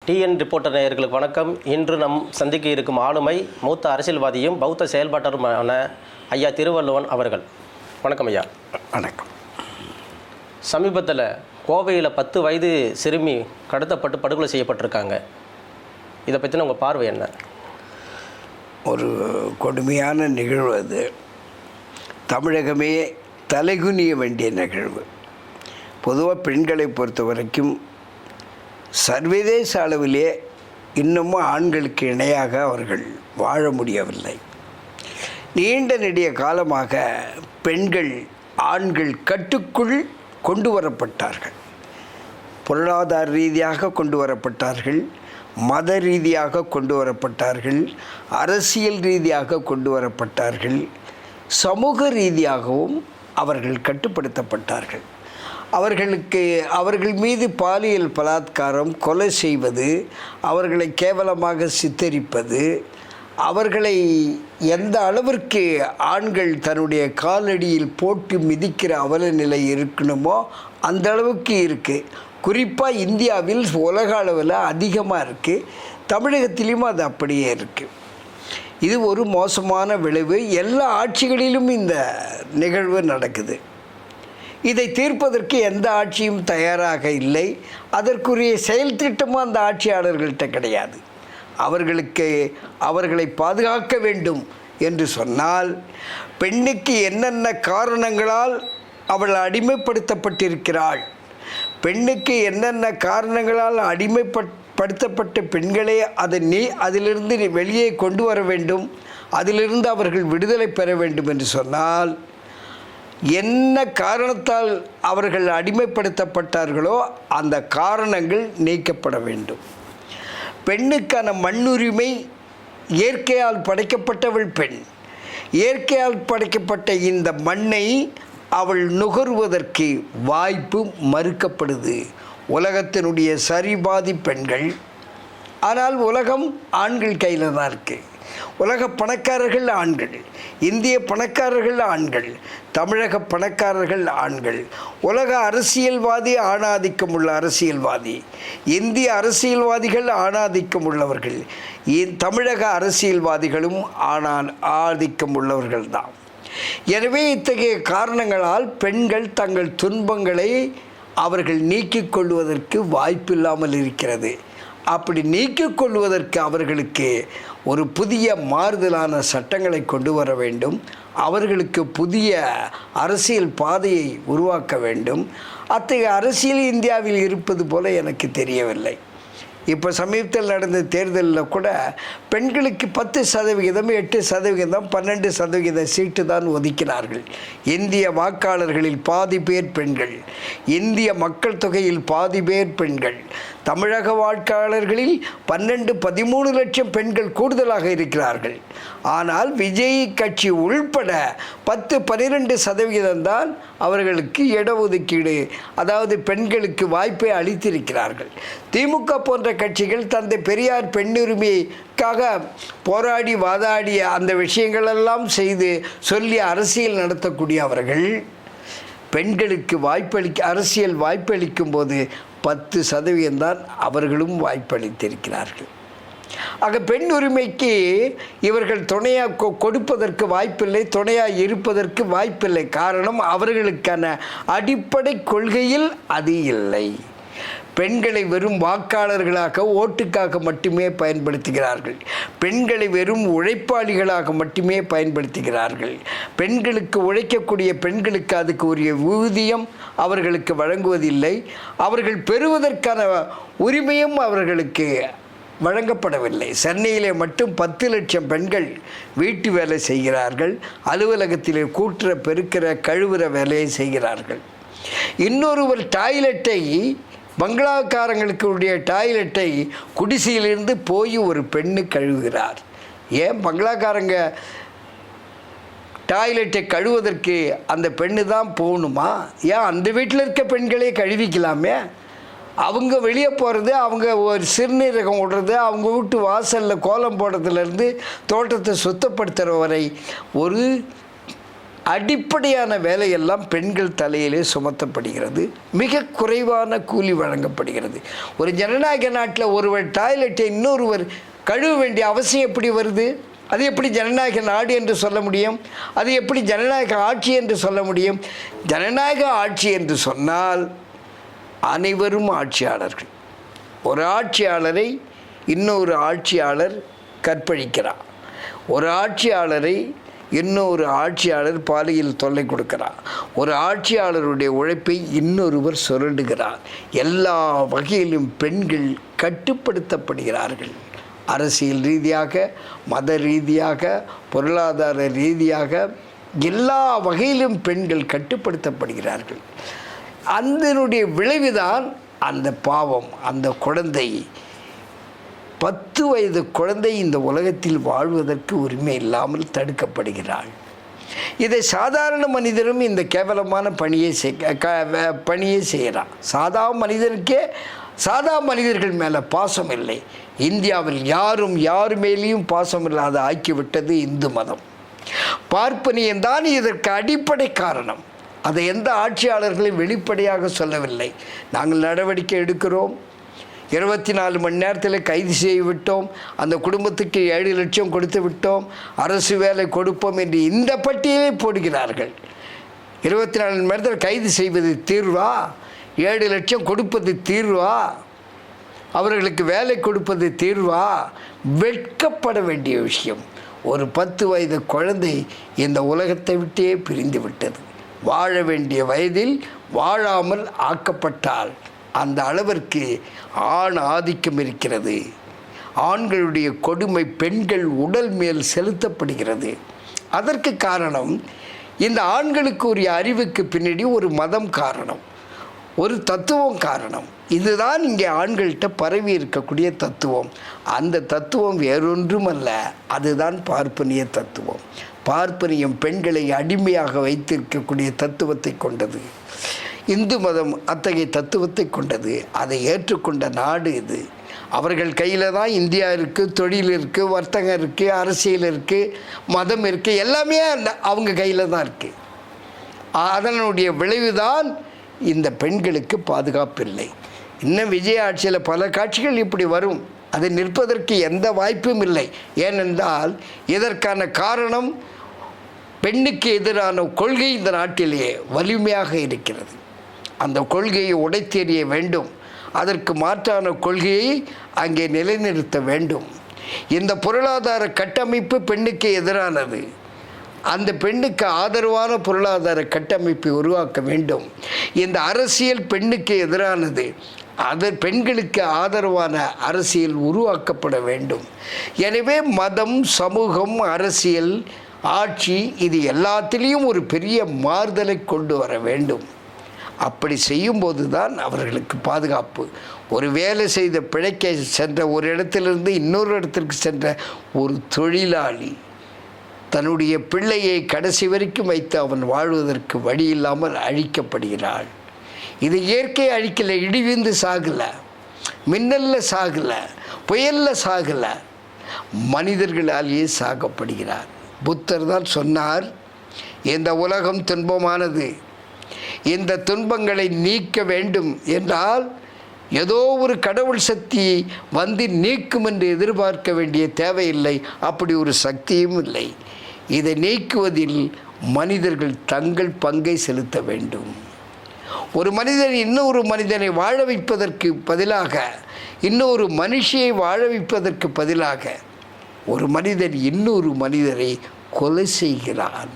TN reporter நேயர்களுக்கு வணக்கம். இன்று நம் சந்திக்க இருக்கும் ஆளுமை மூத்த அரசியல்வாதியும் பௌத்த செயல்பாட்டருமான ஐயா திருவள்ளுவன் அவர்கள். வணக்கம் ஐயா. வணக்கம். சமீபத்தில் கோவையில் 10 வயது சிறுமி கடத்தப்பட்டு படுகொலை செய்யப்பட்டிருக்காங்க. இதை பற்றின உங்கள் பார்வை என்ன? ஒரு கொடுமையான நிகழ்வு அது. தமிழகமே தலைகுனிய வேண்டிய நிகழ்வு. பொதுவாக பெண்களை பொறுத்த வரைக்கும் சர்வதேச அளவிலே இன்னமும் ஆண்களுக்கு இணையாக அவர்கள் வாழ முடியவில்லை. நீண்ட நெடிய காலமாக பெண்கள் ஆண்கள் கட்டுக்குள் கொண்டு வரப்பட்டார்கள். பொருளாதார ரீதியாக கொண்டு வரப்பட்டார்கள், மத ரீதியாக கொண்டு வரப்பட்டார்கள், அரசியல் ரீதியாக கொண்டு வரப்பட்டார்கள், சமூக ரீதியாகவும் அவர்கள் கட்டுப்படுத்தப்பட்டார்கள். அவர்கள் மீது பாலியல் பலாத்காரம், கொலை செய்வது, அவர்களை கேவலமாக சித்தரிப்பது, அவர்களை எந்த அளவிற்கு ஆண்கள் தன்னுடைய காலடியில் போட்டு மிதிக்கிற அவல நிலை இருக்கணுமோ அந்த அளவுக்கு இருக்குது. குறிப்பாக இந்தியாவில் உலக அளவில் அதிகமாக இருக்குது. தமிழகத்திலையும் அது அப்படியே இருக்குது. இது ஒரு மோசமான விளைவு. எல்லா ஆட்சிகளிலும் இந்த நிகழ்வு நடக்குது. இதை தீர்ப்பதற்கு எந்த ஆட்சியும் தயாராக இல்லை. அதற்குரிய செயல் திட்டமும் அந்த ஆட்சியாளர்கள்ட்ட கிடையாது. அவர்களை பாதுகாக்க வேண்டும் என்று சொன்னால் பெண்ணுக்கு என்னென்ன காரணங்களால் அவள் அடிமைப்படுத்தப்பட்டிருக்கிறாள், பெண்ணுக்கு என்னென்ன காரணங்களால் அடிமைப்படுத்தப்பட்ட பெண்களே அதிலிருந்து வெளியே கொண்டு வர வேண்டும், அதிலிருந்து அவர்கள் விடுதலை பெற வேண்டும் என்று சொன்னால் என்ன காரணத்தால் அவர்கள் அடிமைப்படுத்தப்பட்டார்களோ அந்த காரணங்கள் நீக்கப்பட வேண்டும். பெண்ணுக்கான மண்ணுரிமை, இயற்கையால் படைக்கப்பட்டவள் பெண். இயற்கையால் படைக்கப்பட்ட இந்த மண்ணை அவள் நுகர்வதற்கு வாய்ப்பு மறுக்கப்படுது. உலகத்தினுடைய சரிபாதி பெண்கள். ஆனால் உலகம் ஆண்கள் கையில் தான் இருக்குது. உலக பணக்காரர்கள் ஆண்கள், இந்திய பணக்காரர்கள் ஆண்கள், தமிழக பணக்காரர்கள் ஆண்கள், உலக அரசியல்வாதி ஆணாதிக்கம் உள்ள அரசியல்வாதி, இந்திய அரசியல்வாதிகள் ஆணாதிக்கம் உள்ளவர்கள், தமிழக அரசியல்வாதிகளும் ஆதிக்கம் உள்ளவர்கள் தான். எனவே இத்தகைய காரணங்களால் பெண்கள் தங்கள் துன்பங்களை அவர்கள் நீக்கிக் கொள்வதற்கு வாய்ப்பில்லாமல் இருக்கிறது. அப்படி நீக்கிக் கொள்வதற்கு அவர்களுக்கு ஒரு புதிய மாறுதலான சட்டங்களை கொண்டு வர வேண்டும். அவர்களுக்கு புதிய அரசியல் பாதையை உருவாக்க வேண்டும். அத்தகைய அரசியல் இந்தியாவில் இருப்பது போல எனக்கு தெரியவில்லை. இப்போ சமீபத்தில் நடந்த தேர்தலில் கூட பெண்களுக்கு 10%, 8%, 12% சீட்டு தான் ஒதுக்கினார்கள். இந்திய வாக்காளர்களில் பாதி பேர் பெண்கள், இந்திய மக்கள் தொகையில் பாதி பேர் பெண்கள். தமிழக வாக்காளர்களில் 12-13 லட்சம் பெண்கள் கூடுதலாக இருக்கிறார்கள். ஆனால் விஜய் கட்சி உள்பட 10-12% தான் அவர்களுக்கு இடஒதுக்கீடு, அதாவது பெண்களுக்கு வாய்ப்பை அளித்திருக்கிறார்கள். திமுக போன்ற கட்சிகள் தந்தை பெரியார் பெண்ணுரிமைக்காக போராடி வாதாடிய அந்த விஷயங்களெல்லாம் செய்து சொல்லி அரசியல் நடத்தக்கூடிய அவர்கள் பெண்களுக்கு அரசியல் வாய்ப்பளிக்கும் போது 10% தான் அவர்களும் வாய்ப்பளித்திருக்கிறார்கள். ஆக பெண் உரிமைக்கு இவர்கள் துணையாக கொடுப்பதற்கு வாய்ப்பில்லை, துணையாக இருப்பதற்கு வாய்ப்பில்லை. காரணம், அவர்களுக்கான அடிப்படை கொள்கையில் அது இல்லை. பெண்களை வெறும் வாக்காளர்களாக, ஓட்டுக்காக மட்டுமே பயன்படுத்துகிறார்கள். பெண்களை வெறும் உழைப்பாளிகளாக மட்டுமே பயன்படுத்துகிறார்கள். பெண்களுக்கு உழைக்கக்கூடிய பெண்களுக்கு அதுக்கு உரிய ஊதியம் அவர்களுக்கு வழங்குவதில்லை. அவர்கள் பெறுவதற்கான உரிமையும் அவர்களுக்கு வழங்கப்படவில்லை. சென்னையிலே மட்டும் 10 லட்சம் பெண்கள் வீட்டு வேலை செய்கிறார்கள். அலுவலகத்திலே கூட்டுற, பெருக்கிற, கழுவுற வேலையை செய்கிறார்கள். இன்னொருவர் டாய்லெட்டை, பங்களாக்காரங்களுக்கு டாய்லெட்டை குடிசையிலிருந்து போய் ஒரு பெண்ணு கழுவுகிறார். ஏன் பங்களாக்காரங்க டாய்லெட்டை கழுவுவதற்கு அந்த பெண்ணு தான் போகணுமா? ஏன் அந்த வீட்டில் இருக்க பெண்களே கழுவிக்கலாமே? அவங்க வெளியே போகிறது, அவங்க ஒரு சிறுநீரகம் விடுறது, அவங்க வீட்டு வாசலில் கோலம் போடுறதுலேருந்து தோட்டத்தை சுத்தப்படுத்துகிற வரை ஒரு அடிப்படையான வேலையெல்லாம் பெண்கள் தலையிலே சுமத்தப்படுகிறது. மிக குறைவான கூலி வழங்கப்படுகிறது. ஒரு ஜனநாயக நாட்டில் ஒருவர் டாய்லெட்டை இன்னொருவர் கழுவ வேண்டிய அவசியம் எப்படி வருது? அது எப்படி ஜனநாயக நாடு என்று சொல்ல முடியும்? அது எப்படி ஜனநாயக ஆட்சி என்று சொல்ல முடியும்? ஜனநாயக ஆட்சி என்று சொன்னால் அனைவரும் ஆட்சியாளர்கள். ஒரு ஆட்சியாளரை இன்னொரு ஆட்சியாளர் கற்பழிக்கிறார். ஒரு ஆட்சியாளரை இன்னொரு ஆட்சியாளர் பாலியல் தொல்லை கொடுக்கிறார். ஒரு ஆட்சியாளருடைய உழைப்பை இன்னொருவர் சுரண்டுகிறார். எல்லா வகையிலும் பெண்கள் கட்டுப்படுத்தப்படுகிறார்கள். அரசியல் ரீதியாக, மத ரீதியாக, பொருளாதார ரீதியாக எல்லா வகையிலும் பெண்கள் கட்டுப்படுத்தப்படுகிறார்கள். அதனுடைய விளைவுதான் அந்த பாவம். அந்த குழந்தை 10 வயது குழந்தை இந்த உலகத்தில் வாழ்வதற்கு உரிமை இல்லாமல் தடுக்கப்படுகிறாள். இதை சாதாரண மனிதரும் இந்த கேவலமான பணியை செய்கிறான். சாதா மனிதர்கள் மேலே பாசம் இல்லை. இந்தியாவில் யார் மேலேயும் பாசம் இல்லாத ஆக்கிவிட்டது இந்து மதம். பார்ப்பனியம்தான் இதற்கு அடிப்படை காரணம். அதை எந்த ஆட்சியாளர்களும் வெளிப்படையாக சொல்லவில்லை. நாங்கள் நடவடிக்கை எடுக்கிறோம், 24 மணி நேரத்தில் கைது செய்து விட்டோம், அந்த குடும்பத்துக்கு 7 லட்சம் கொடுத்து விட்டோம், அரசு வேலை கொடுப்போம் என்று இந்த பட்டியலை போடுகிறார்கள். 24 மணி நேரத்தில் கைது செய்வது தீர்வா? 7 லட்சம் கொடுப்பது தீர்வா? அவர்களுக்கு வேலை கொடுப்பது தீர்வா? வெட்கப்பட வேண்டிய விஷயம். ஒரு 10 வயது குழந்தை இந்த உலகத்தை விட்டே பிரிந்து விட்டது. வாழ வேண்டிய வயதில் வாழாமல் ஆக்கப்பட்டால் அந்த அளவிற்கு ஆண் ஆதிக்கம் இருக்கிறது. ஆண்களுடைய கொடுமை பெண்கள் உடல் மேல் செலுத்தப்படுகிறது. அதற்கு காரணம் இந்த ஆண்களுக்கு உரிய அறிவுக்கு பின்னாடி ஒரு மதம் காரணம், ஒரு தத்துவம் காரணம். இதுதான் இங்கே ஆண்கள்கிட்ட பரவி இருக்கக்கூடிய தத்துவம். அந்த தத்துவம் வேறொன்றும் அல்ல, அதுதான் பார்ப்பனிய தத்துவம். பார்ப்பனியம் பெண்களை அடிமையாக வைத்திருக்கக்கூடிய தத்துவத்தை கொண்டது. இந்து மதம் அத்தகைய தத்துவத்தை கொண்டது. அதை ஏற்றுக்கொண்ட நாடு இது. அவர்கள் கையில் தான் இந்தியா இருக்குது, தொழில் இருக்குது, வர்த்தகம் இருக்குது, அரசியல் இருக்குது, மதம் இருக்குது, எல்லாமே அவங்க கையில் தான் இருக்குது. அதனுடைய விளைவுதான் இந்த பெண்களுக்கு பாதுகாப்பு இல்லை. இன்னும் விஜய் ஆட்சியில் பல காட்சிகள் இப்படி வரும். அது நிற்பதற்கு எந்த வாய்ப்பும் இல்லை. ஏனென்றால் இதற்கான காரணம் பெண்ணுக்கு எதிரான கொள்கை இந்த நாட்டிலேயே வலிமையாக இருக்கிறது. அந்த கொள்கையை உடைத்தெறிய வேண்டும். அதற்கு மாற்றான கொள்கையை அங்கே நிலைநிறுத்த வேண்டும். இந்த பொருளாதார கட்டமைப்பு பெண்ணுக்கு எதிரானது. அந்த பெண்ணுக்கு ஆதரவான பொருளாதார கட்டமைப்பை உருவாக்க வேண்டும். இந்த அரசியல் பெண்ணுக்கு எதிரானது. பெண்களுக்கு ஆதரவான அரசியல் உருவாக்கப்பட வேண்டும். எனவே மதம், சமூகம், அரசியல், ஆட்சி இது எல்லாத்திலையும் ஒரு பெரிய மாறுதலை கொண்டு வர வேண்டும். அப்படி செய்யும்போது தான் அவர்களுக்கு பாதுகாப்பு. ஒரு வேலை செய்த பிழைக்க சென்ற ஒரு இடத்திலிருந்து இன்னொரு இடத்திற்கு சென்ற ஒரு தொழிலாளி தன்னுடைய பிள்ளையை கடைசி வரைக்கும் வைத்து அவன் வாழ்வதற்கு வழி இல்லாமல் அழிக்கப்படுகிறாள். இது இயற்கை அழிக்கலை, இடிவிந்து சாகலை, மின்னலில் சாகலை, புயலில் சாகலை, மனிதர்களாலேயே சாகப்படுகிறார். புத்தர் தான் சொன்னார், இந்த உலகம் துன்பமானது, இந்த துன்பங்களை நீக்க வேண்டும் என்றால் ஏதோ ஒரு கடவுள் சக்தி வந்து நீக்கும் என்று எதிர்பார்க்க வேண்டிய தேவையில்லை. அப்படி ஒரு சக்தியும் இல்லை. இதை நீக்குவதில் மனிதர்கள் தங்கள் பங்கை செலுத்த வேண்டும். ஒரு மனிதன் இன்னொரு மனிதனை வாழ வைப்பதற்கு பதிலாக, இன்னொரு மனுஷியை வாழ வைப்பதற்கு பதிலாக ஒரு மனிதன் இன்னொரு மனிதரை கொலை செய்கிறான்.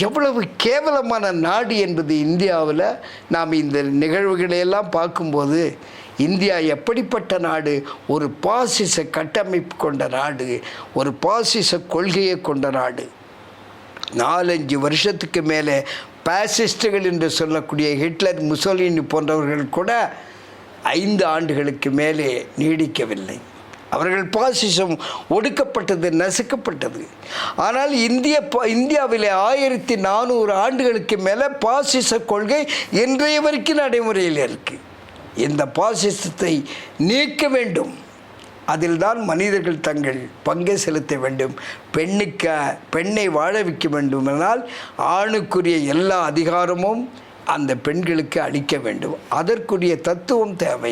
எவ்வளவு கேவலமான நாடு என்பது இந்தியாவில் நாம் இந்த நிகழ்வுகளையெல்லாம் பார்க்கும்போது, இந்தியா எப்படிப்பட்ட நாடு? ஒரு பாசிச கட்டமைப்பு கொண்ட நாடு, ஒரு பாசிச கொள்கையை கொண்ட நாடு. 4-5 வருஷத்துக்கு மேலே பாசிஸ்டுகள் என்று சொல்லக்கூடிய ஹிட்லர், முசோலினி போன்றவர்கள் கூட 5 ஆண்டுகளுக்கு மேலே நீடிக்கவில்லை. அவர்கள் பாசிசம் ஒடுக்கப்பட்டது, நசுக்கப்பட்டது. ஆனால் இந்தியாவிலே 1400 ஆண்டுகளுக்கு மேலே பாசிச கொள்கை இன்றைய வரைக்கும் நடைமுறையில் இருக்குது. இந்த பாசிசத்தை நீக்க வேண்டும். அதில்தான் மனிதர்கள் தங்கள் பங்கை செலுத்த வேண்டும். பெண்ணை வாழ வைக்க வேண்டுமென்றால் ஆணுக்குரிய எல்லா அதிகாரமும் அந்த பெண்களுக்கு அளிக்க வேண்டும். அதற்குரிய தத்துவம் தேவை,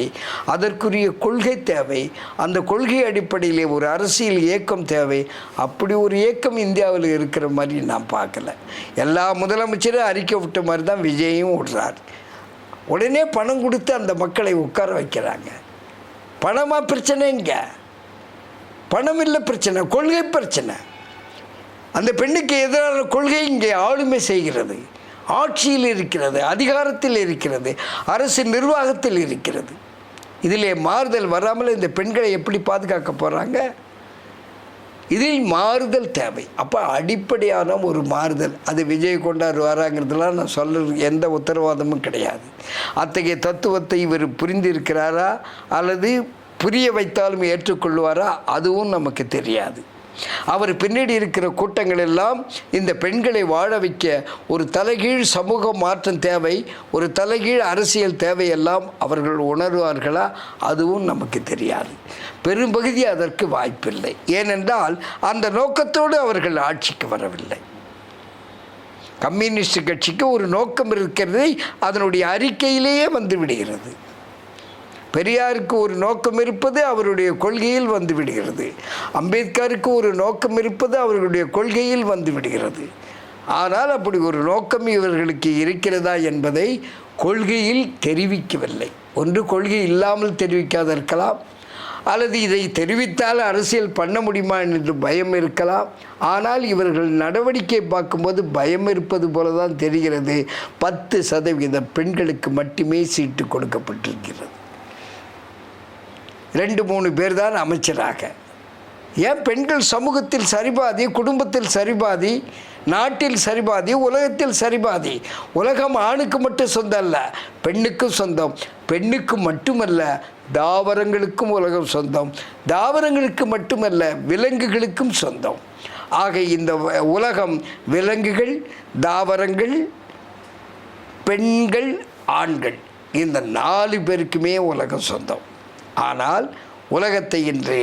அதற்குரிய கொள்கை தேவை, அந்த கொள்கை அடிப்படையிலே ஒரு அரசியல் இயக்கம் தேவை. அப்படி ஒரு இயக்கம் இந்தியாவில் இருக்கிற மாதிரி நான் பார்க்கல. எல்லா முதலமைச்சரும் அறிக்கை விட்ட மாதிரி தான் விஜயும் விடுறார். உடனே பணம் கொடுத்து அந்த மக்களை உட்கார வைக்கிறாங்க. பணமாக பிரச்சனை? இங்கே பணம் இல்லை பிரச்சனை, கொள்கை பிரச்சனை. அந்த பெண்ணுக்கு எதிரான கொள்கை இங்கே ஆளுமை செய்கிறது, ஆட்சியில் இருக்கிறது, அதிகாரத்தில் இருக்கிறது, அரசு நிர்வாகத்தில் இருக்கிறது. இதிலே மாறுதல் வராமல் இந்த பெண்களை எப்படி பாதுகாக்க போகிறாங்க? இதில் மாறுதல் தேவை. அப்போ அடிப்படையான ஒரு மாறுதல், அது விஜய் கொண்டாடு வராங்கிறதுலாம் நான் சொல்ல எந்த உத்தரவாதமும் கிடையாது. அத்தகைய தத்துவத்தை இவர் புரிந்திருக்கிறாரா அல்லது புரிய வைத்தாலும் ஏற்றுக்கொள்வாரா அதுவும் நமக்கு தெரியாது. அவர் பின்னாடி இருக்கிற கூட்டங்கள் எல்லாம் இந்த பெண்களை வாழ வைக்க ஒரு தலைகீழ் சமூக மாற்றம் தேவை, ஒரு தலைகீழ் அரசியல் தேவையெல்லாம் அவர்கள் உணர்வார்களா அதுவும் நமக்கு தெரியாது. பெரும்பகுதி அதற்கு வாய்ப்பில்லை. ஏனென்றால் அந்த நோக்கத்தோடு அவர்கள் ஆட்சிக்கு வரவில்லை. கம்யூனிஸ்ட் கட்சிக்கு ஒரு நோக்கம் இருக்கிறதை அதனுடைய அறிக்கையிலேயே வந்து விடுகிறது. பெரியாருக்கு ஒரு நோக்கம் இருப்பது அவருடைய கொள்கையில் வந்து விடுகிறது. அம்பேத்கருக்கு ஒரு நோக்கம் இருப்பது அவர்களுடைய கொள்கையில் வந்து விடுகிறது. ஆனால் அப்படி ஒரு நோக்கம் இவர்களுக்கு இருக்கிறதா என்பதை கொள்கையில் தெரிவிக்கவில்லை. ஒன்று கொள்கை இல்லாமல் தெரிவிக்காத இருக்கலாம், அல்லது இதை தெரிவித்தால் அரசியல் பண்ண முடியுமா என்று பயம் இருக்கலாம். ஆனால் இவர்கள் நடவடிக்கை பார்க்கும்போது பயம் இருப்பது போல தான் தெரிகிறது. 10% பெண்களுக்கு மட்டுமே சீட்டு கொடுக்கப்பட்டிருக்கிறது. 2-3 பேர் தான் அமைச்சராக. ஏன் பெண்கள் சமூகத்தில் சரிபாதி, குடும்பத்தில் சரிபாதி, நாட்டில் சரிபாதி, உலகத்தில் சரிபாதி. உலகம் ஆணுக்கு மட்டும் சொந்தம் அல்ல, பெண்ணுக்கும் சொந்தம். பெண்ணுக்கு மட்டுமல்ல, தாவரங்களுக்கும் உலகம் சொந்தம். தாவரங்களுக்கு மட்டுமல்ல, விலங்குகளுக்கும் சொந்தம். ஆக இந்த உலகம் விலங்குகள், தாவரங்கள், பெண்கள், ஆண்கள், இந்த 4 பேருக்குமே உலகம் சொந்தம். ஆனால் உலகத்தை இன்று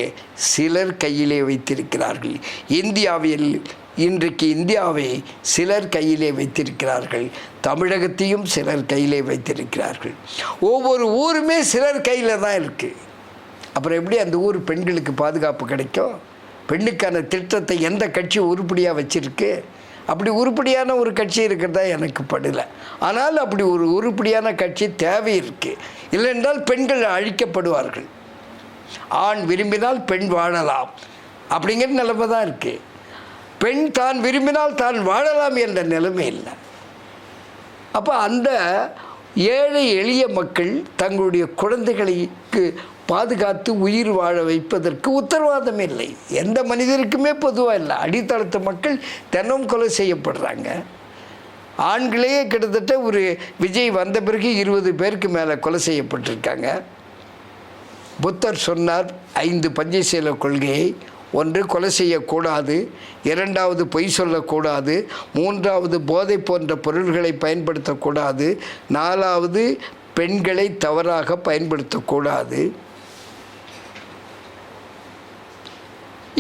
சிலர் கையிலே வைத்திருக்கிறார்கள். இந்தியாவை சிலர் கையிலே வைத்திருக்கிறார்கள். தமிழகத்தையும் சிலர் கையிலே வைத்திருக்கிறார்கள். ஒவ்வொரு ஊருமே சிலர் கையில் தான் இருக்குது. அப்புறம் எப்படி அந்த ஊர் பெண்களுக்கு பாதுகாப்பு கிடைக்கும்? பெண்ணுக்கான திட்டத்தை எந்த கட்சி உருப்படியாக வச்சுருக்கு? அப்படி உருப்படியான ஒரு கட்சி இருக்கிறதா எனக்கு படலை. ஆனால் அப்படி ஒரு உருப்படியான கட்சி தேவை இருக்குது. இல்லைன்றால் பெண்கள் அழிக்கப்படுவார்கள். ஆண் விரும்பினால் பெண் வாழலாம் அப்படிங்கிற நிலைமை தான் இருக்குது. பெண் தான் விரும்பினால் தான் வாழலாம் என்ற நிலைமை இல்லை. அப்போ அந்த ஏழை எளிய மக்கள் தங்களுடைய குழந்தைகளுக்கு பாதுகாத்து உயிர் வாழ வைப்பதற்கு உத்தரவாதம் இல்லை. எந்த மனிதருக்குமே பொதுவாக இல்லை. அடித்தளத்து மக்கள் தினம் கொலை செய்யப்படுறாங்க. ஆண்களே கிட்டத்தட்ட ஒரு விஜய் வந்த பிறகு 20 பேருக்கு மேலே கொலை செய்யப்பட்டிருக்காங்க. புத்தர் சொன்னார் 5 பஞ்சசீல கொள்கையை. 1 கொலை செய்யக்கூடாது, 2வது பொய் சொல்லக்கூடாது, 3வது போதை போன்ற பொருள்களை பயன்படுத்தக்கூடாது, 4வது பெண்களை தவறாக பயன்படுத்தக்கூடாது.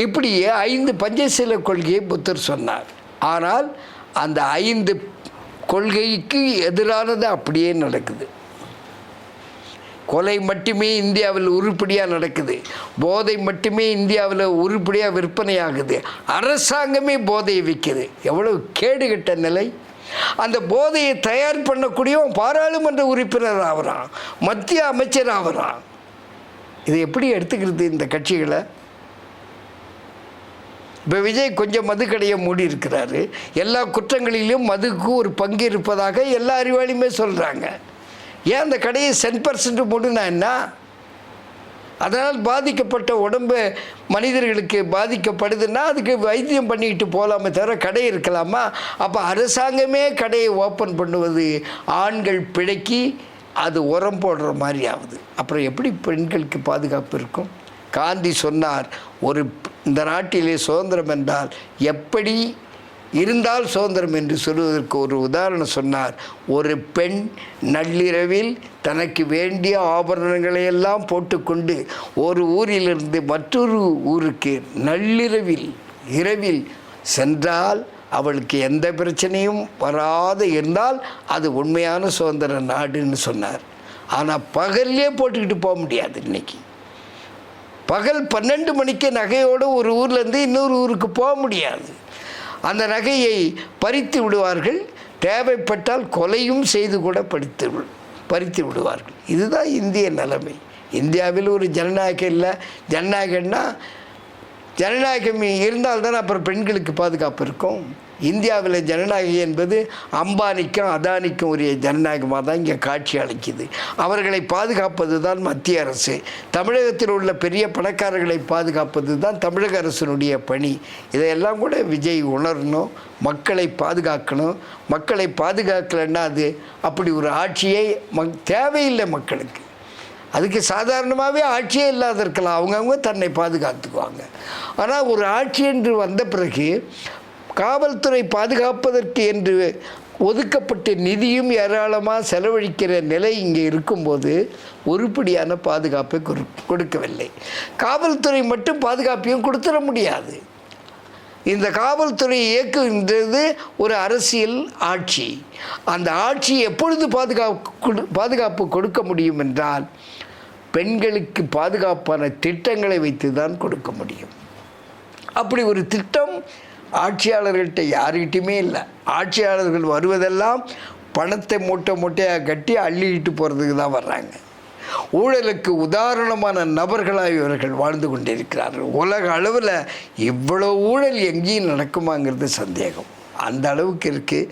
இப்படி 5 பஞ்சசீல கொள்கையை புத்தர் சொன்னார். ஆனால் அந்த 5 கொள்கைக்கு எதிரானது அப்படியே நடக்குது. கொலை மட்டுமே இந்தியாவில் உருப்படியாக நடக்குது. போதை மட்டுமே இந்தியாவில் உருப்படியாக விற்பனையாகுது. அரசாங்கமே போதையை விற்குது. எவ்வளவு கேடுகட்ட நிலை! அந்த போதையை தயார் பண்ணக்கூடியவன் பாராளுமன்ற உறுப்பினர் ஆகிறான், மத்திய அமைச்சர் ஆகிறான். இதை எப்படி எடுத்துக்கிறது இந்த கட்சிகளை? இப்போ விஜய் கொஞ்சம் மதுக்கடையை மூடி இருக்கிறாரு. எல்லா குற்றங்களிலும் மதுக்கு ஒரு பங்கு இருப்பதாக எல்லா அறிவாளியுமே சொல்கிறாங்க. ஏன் அந்த கடையை 10% மூடுனா என்ன? அதனால் பாதிக்கப்பட்ட உடம்பு மனிதர்களுக்கு பாதிக்கப்படுதுன்னா அதுக்கு வைத்தியம் பண்ணிக்கிட்டு போகலாமே தவிர கடை இருக்கலாமா? அப்போ அரசாங்கமே கடையை ஓப்பன் பண்ணுவது ஆண்கள் பிழைக்கி அது உரம் போடுற மாதிரி ஆகுது. அப்புறம் எப்படி பெண்களுக்கு பாதுகாப்பு இருக்கும்? காந்தி சொன்னார், இந்த நாட்டிலே சுதந்திரம் என்றால் எப்படி இருந்தால் சுதந்திரம் என்று சொல்வதற்கு ஒரு உதாரணம் சொன்னார். ஒரு பெண் நள்ளிரவில் தனக்கு வேண்டிய ஆபரணங்களை எல்லாம் போட்டுக்கொண்டு ஒரு ஊரிலிருந்து மற்றொரு ஊருக்கு நள்ளிரவில் இரவில் சென்றால் அவளுக்கு எந்த பிரச்சனையும் வராத இருந்தால் அது உண்மையான சுதந்திர நாடுன்னு சொன்னார். ஆனால் பகல்லே போட்டுக்கிட்டு போக முடியாது. இன்னைக்கு பகல் 12 மணிக்கு நகையோடு ஒரு ஊர்லேருந்து இன்னொரு ஊருக்கு போக முடியாது. அந்த நகையை பறித்து விடுவார்கள். தேவைப்பட்டால் கொலையும் செய்து கூட பறித்து விடுவார்கள். இதுதான் இந்திய நிலைமை. இந்தியாவில் ஒரு ஜனநாயகம் இல்லை. ஜனநாயகம் இருந்தால்தான் அப்புறம் பெண்களுக்கு பாதுகாப்பு இருக்கும். இந்தியாவில் ஜனநாயகம் என்பது அம்பானிக்கும் அதானிக்கும் உரிய ஜனநாயகமாக தான் இங்கே காட்சி அளிக்குது. அவர்களை பாதுகாப்பது தான் மத்திய அரசு. தமிழகத்தில் உள்ள பெரிய பணக்காரர்களை பாதுகாப்பது தான் தமிழக அரசினுடைய பணி. இதையெல்லாம் கூட விஜய் உணரணும். மக்களை பாதுகாக்கணும். மக்களை பாதுகாக்கலைன்னா அது அப்படி ஒரு ஆட்சியே தேவையில்லை மக்களுக்கு. அதுக்கு சாதாரணமாகவே ஆட்சியே இல்லாத இருக்கலாம். அவங்கவுங்க தன்னை பாதுகாத்துக்குவாங்க. ஆனால் ஒரு ஆட்சி என்று வந்த பிறகு காவல்துறை பாதுகாப்பதற்கு என்று ஒதுக்கப்பட்ட நிதியும் ஏராளமாக செலவழிக்கிற நிலை இங்கே இருக்கும்போது உருப்படியான பாதுகாப்பை கொடுக்கவில்லை. காவல்துறை மட்டும் பாதுகாப்பையும் கொடுத்துட முடியாது. இந்த காவல்துறை இயக்குகின்றது ஒரு அரசியல் ஆட்சி. அந்த ஆட்சி எப்பொழுது பாதுகாப்பு கொடுக்க முடியும் என்றால் பெண்களுக்கு பாதுகாப்பான திட்டங்களை வைத்து தான் கொடுக்க முடியும். அப்படி ஒரு திட்டம் ஆட்சியாளர்கள்ட்ட யாருக்கிட்டையுமே இல்லை. ஆட்சியாளர்கள் வருவதெல்லாம் பணத்தை மூட்டையாக கட்டி அள்ளிட்டு போகிறதுக்கு தான் வர்றாங்க. ஊழலுக்கு உதாரணமான நபர்களாக இவர்கள் வாழ்ந்து கொண்டிருக்கிறார்கள். உலக அளவில் இவ்வளோ ஊழல் எங்கேயும் நடக்குமாங்கிறது சந்தேகம். அந்த அளவுக்கு இருக்குது.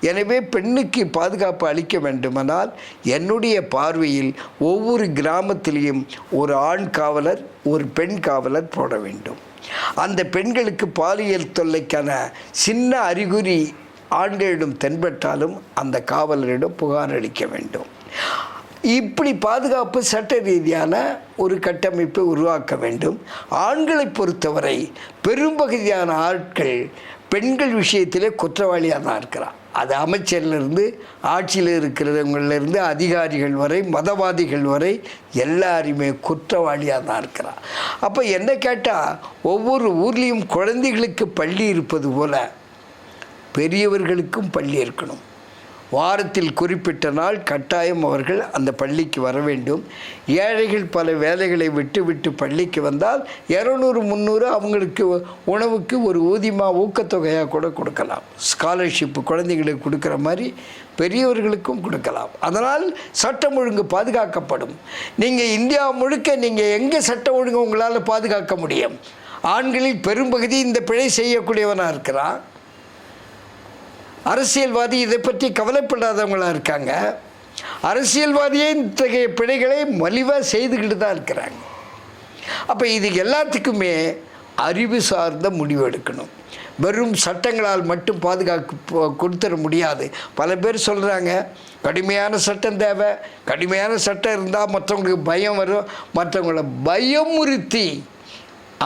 எனவே பெண்ணுக்கு பாதுகாப்பு அளிக்க வேண்டுமானால் என்னுடைய பார்வையில் ஒவ்வொரு கிராமத்திலையும் ஒரு ஆண் காவலர் ஒரு பெண் காவலர் போட வேண்டும். அந்த பெண்களுக்கு பாலியல் தொல்லைக்கான சின்ன அறிகுறி ஆண்களிடம் தென்பட்டாலும் அந்த காவலரிடம் புகார் அளிக்க வேண்டும். இப்படி பாதுகாப்பு சட்ட ரீதியான ஒரு கட்டமைப்பை உருவாக்க வேண்டும். ஆண்களை பொறுத்தவரை பெரும்பகுதியான ஆட்கள் பெண்கள் விஷயத்திலே குற்றவாளியாக தான் இருக்கிறான். அது அமைச்சர்லேருந்து ஆட்சியில் இருக்கிறவங்களிலிருந்து அதிகாரிகள் வரை மதவாதிகள் வரை எல்லாருமே குற்றவாளியாக தான் இருக்கிறான். அப்போ என்ன கேட்டால் ஒவ்வொரு ஊர்லேயும் குழந்தைகளுக்கு பள்ளி இருப்பது போல் பெரியவர்களுக்கும் பள்ளி இருக்கணும். வாரத்தில் குறிப்பிட்ட நாள் கட்டாயம் அவர்கள் அந்த பள்ளிக்கு வர வேண்டும். ஏழைகள் பல வேலைகளை விட்டு பள்ளிக்கு வந்தால் 200-300 அவங்களுக்கு உணவுக்கு ஒரு ஊக்கத்தொகையாக கூட கொடுக்கலாம். ஸ்காலர்ஷிப்பு குழந்தைங்களுக்கு கொடுக்குற மாதிரி பெரியவர்களுக்கும் கொடுக்கலாம். அதனால் சட்டம் ஒழுங்கு பாதுகாக்கப்படும். நீங்கள் இந்தியா முழுக்க நீங்கள் எங்கே சட்டம் ஒழுங்கு உங்களால் பாதுகாக்க முடியும்? ஆண்களில் பெரும்பகுதி இந்த பிழை செய்யக்கூடியவனாக இருக்கிறான். அரசியல்வாதி இதை பற்றி கவலைப்படாதவங்களாக இருக்காங்க. அரசியல்வாதியே இத்தகைய பிழைகளை மலிவாக செய்துக்கிட்டு தான் இருக்கிறாங்க. அப்போ இது எல்லாத்துக்குமே அறிவு சார்ந்த முடிவு எடுக்கணும். வெறும் சட்டங்களால் மட்டும் பாதுகாப்பு கொடுத்துட முடியாது. பல பேர் சொல்கிறாங்க கடுமையான சட்டம் தேவை. கடுமையான சட்டம் இருந்தால் மற்றவங்களுக்கு பயம் வரும். மற்றவங்களை பயமுறுத்தி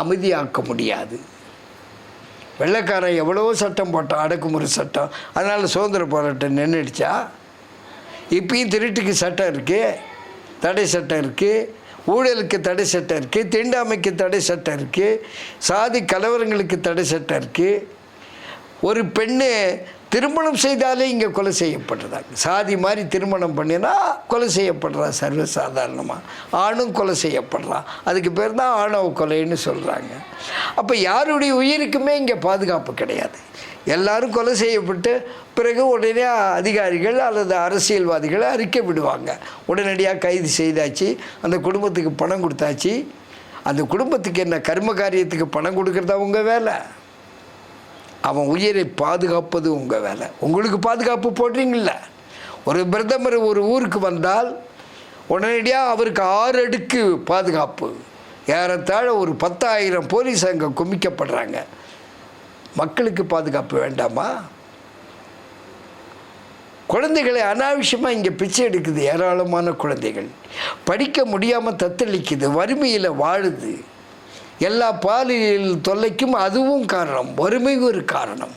அமைதியாக்க முடியாது. வெள்ளைக்காரன் எவ்வளவோ சட்டம் போட்டான், அடக்குமுறை சட்டம். அதனால் சுதந்திர போராட்டம் நின்றுடுச்சா? இப்பயும் திருட்டுக்கு சட்டம் இருக்குது, தடை சட்டம் இருக்குது. ஊழலுக்கு தடை சட்டம் இருக்குது. தீண்டாமைக்கு தடை சட்டம் இருக்குது. சாதி கலவரங்களுக்கு தடை சட்டம் இருக்குது. ஒரு பெண்ணு திருமணம் செய்தாலே இங்கே கொலை செய்யப்படுறாங்க. சாதி மாதிரி திருமணம் பண்ணினா கொலை செய்யப்படுறா சர்வசாதாரணமாக. ஆணும் கொலை செய்யப்படுறான். அதுக்கு பேர் தான் ஆணவ கொலைன்னு சொல்கிறாங்க. அப்போ யாருடைய உயிருக்குமே இங்கே பாதுகாப்பு கிடையாது. எல்லாரும் கொலை செய்யப்பட்டு பிறகு உடனே அதிகாரிகள் அல்லது அரசியல்வாதிகளை அறிக்கை விடுவாங்க. உடனடியாக கைது செய்தாச்சு, அந்த குடும்பத்துக்கு பணம் கொடுத்தாச்சு. அந்த குடும்பத்துக்கு என்ன கர்ம காரியத்துக்கு பணம் கொடுக்குறதா உங்கள் வேலை? அவன் உயிரை பாதுகாப்பது உங்கள் வேலை. உங்களுக்கு பாதுகாப்பு போடுறீங்கள? ஒரு பிரதமர் ஒரு ஊருக்கு வந்தால் உடனடியாக அவருக்கு 6 அடுக்கு பாதுகாப்பு. ஏறத்தாழ ஒரு 10,000 போலீஸ் அங்கே குமிக்கப்படுறாங்க. மக்களுக்கு பாதுகாப்பு வேண்டாமா? குழந்தைகளை அனாவசியமாக இங்கே பிச்சை எடுக்குது. ஏராளமான குழந்தைகள் படிக்க முடியாமல் தத்தளிக்குது, வறுமையில் வாழுது. எல்லா பாலியல் தொல்லைக்கும் அதுவும் காரணம். வறுமை ஒரு காரணம்.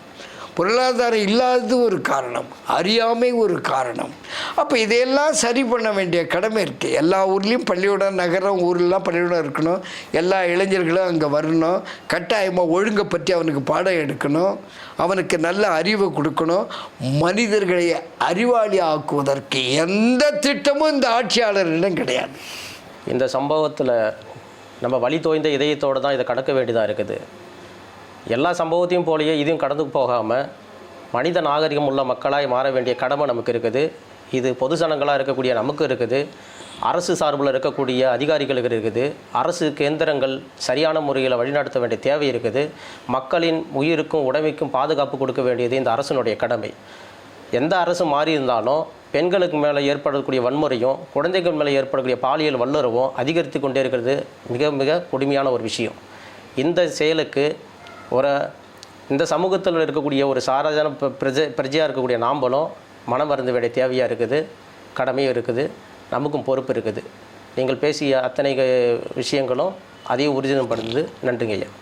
பொருளாதாரம் இல்லாதது ஒரு காரணம், அறியாமை ஒரு காரணம். அப்போ இதையெல்லாம் சரி பண்ண வேண்டிய கடமை இருக்குது. எல்லா ஊர்லேயும் பள்ளிக்கூடம், நகரம், ஊர்லாம் பள்ளிக்கூடம் இருக்கணும். எல்லா இளைஞர்களும் அங்கே வரணும். கட்டாயமாக ஒழுங்கை பற்றி அவனுக்கு பாடம் எடுக்கணும். அவனுக்கு நல்ல அறிவை கொடுக்கணும். மனிதர்களை அறிவாளி ஆக்குவதற்கு எந்த திட்டமும் இந்த ஆட்சியாளரிடம் கிடையாது. இந்த சம்பவத்தில் நம்ம வழி தோய்ந்த இதயத்தோடு தான் இதை கடக்க வேண்டியதாக இருக்குது. எல்லா சம்பவத்தையும் போலயே இதையும் கடந்து போகாமல் மனித நாகரிகம் உள்ள மக்களாய் மாற வேண்டிய கடமை நமக்கு இருக்குது. இது பொது ஜனங்களாக இருக்கக்கூடிய நமக்கு இருக்குது. அரசு சார்பில் இருக்கக்கூடிய அதிகாரிகளுக்கு இருக்குது. அரசு கேந்திரங்கள் சரியான முறையில் வழிநடத்த வேண்டிய தேவை இருக்குது. மக்களின் உயிருக்கும் உடைமைக்கும் பாதுகாப்பு கொடுக்க வேண்டியது இந்த அரசினுடைய கடமை. எந்த அரசு மாறி இருந்தாலும் பெண்களுக்கு மேலே ஏற்படக்கூடிய வன்முறையும் குழந்தைகள் மேலே ஏற்படக்கூடிய பாலியல் வல்லுறவும் அதிகரித்து கொண்டே இருக்கிறது. மிக மிக கொடுமையான ஒரு விஷயம். இந்த செயலுக்கு இந்த சமூகத்தில் இருக்கக்கூடிய ஒரு சாதாரண பிரஜையாக இருக்கக்கூடிய நாம்பளும் மனம் மருந்து வேண்டிய தேவையாக இருக்குது, கடமையும் இருக்குது, நமக்கும் பொறுப்பு இருக்குது. நீங்கள் பேசிய அத்தனை விஷயங்களும் அதையும் உறுதிப்படுத்துது. நன்றிங்க ஐயா.